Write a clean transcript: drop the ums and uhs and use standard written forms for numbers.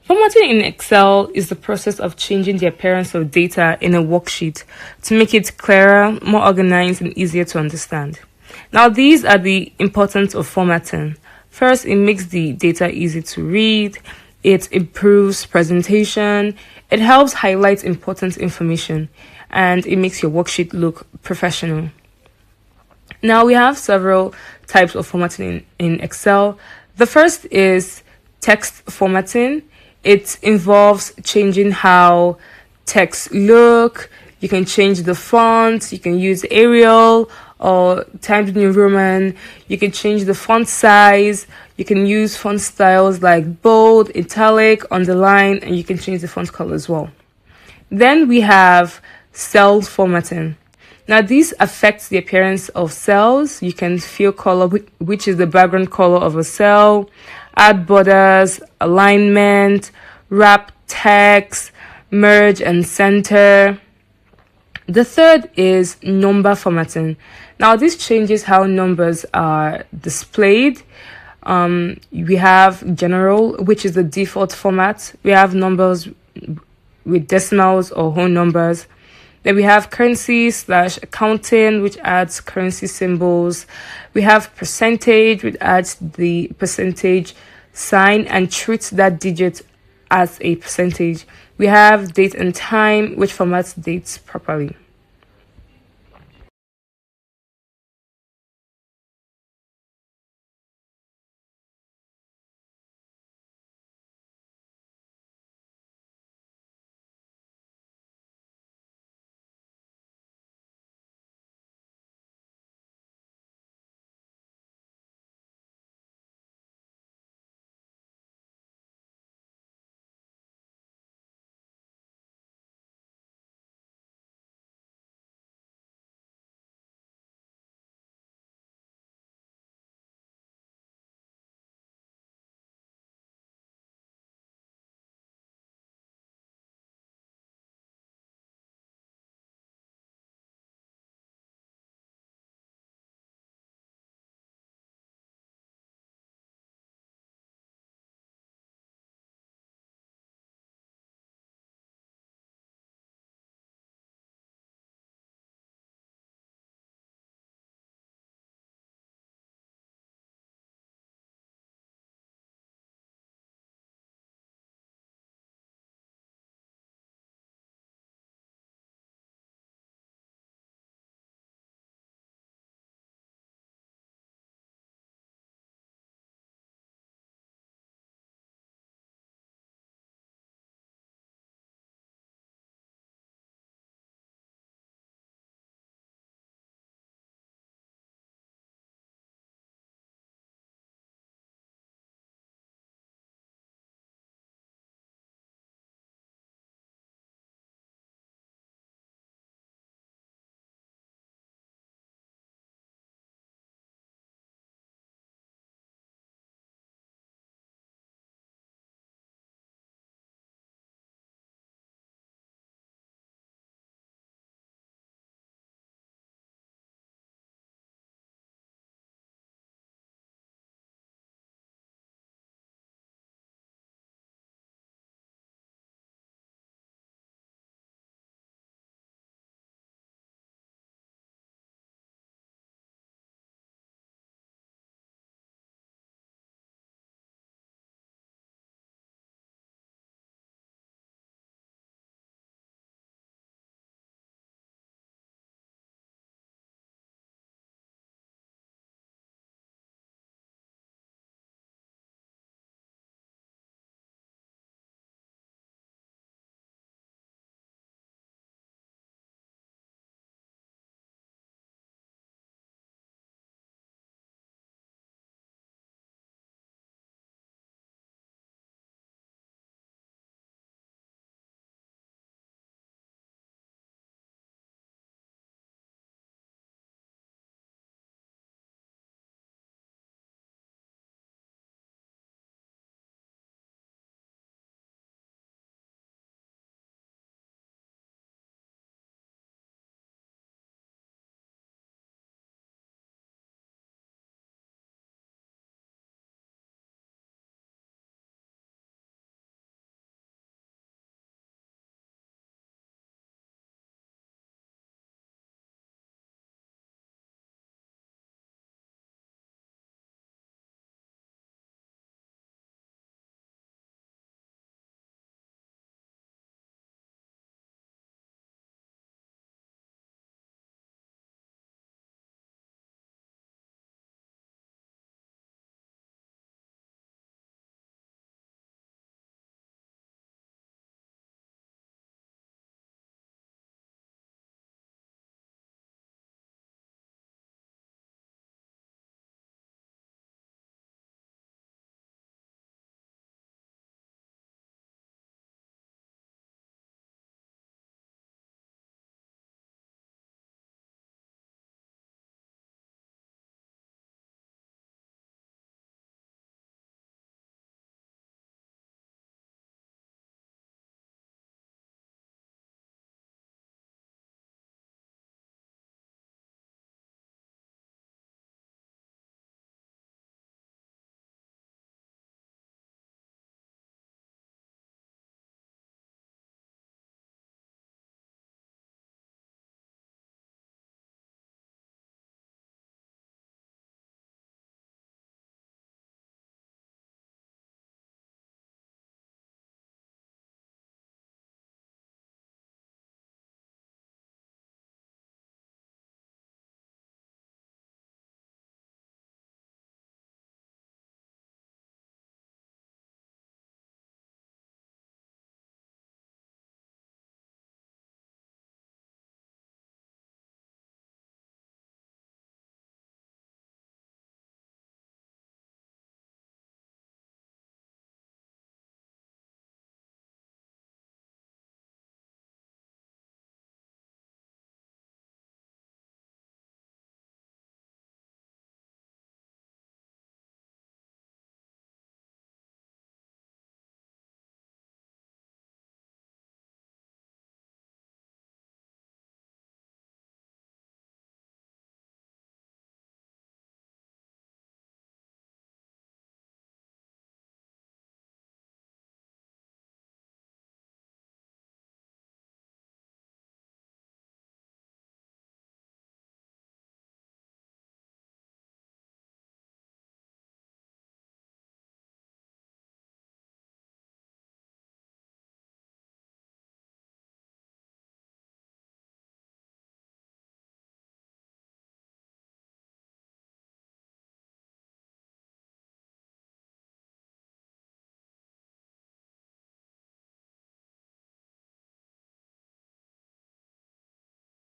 Formatting in Excel is the process of changing the appearance of data in a worksheet to make it clearer, more organized, and easier to understand. Now, these are the importance of formatting. First, it makes the data easy to read, it improves presentation, it helps highlight important information, and it makes your worksheet look professional. Now, we have several types of formatting in Excel. The first is text formatting. It involves changing how text look. You can change the font. You can use Arial or Times New Roman. You can change the font size. You can use font styles like bold, italic, underline, and you can change the font color as well. Then we have cell formatting. Now, this affects the appearance of cells. You can fill color, which is the background color of a cell, add borders, alignment, wrap text, merge and center. The third is number formatting. Now, this changes how numbers are displayed. We have general, which is the default format. We have numbers with decimals or whole numbers. Then we have currency/accounting, which adds currency symbols. We have percentage, which adds the percentage sign and treats that digit as a percentage. We have date and time, which formats dates properly.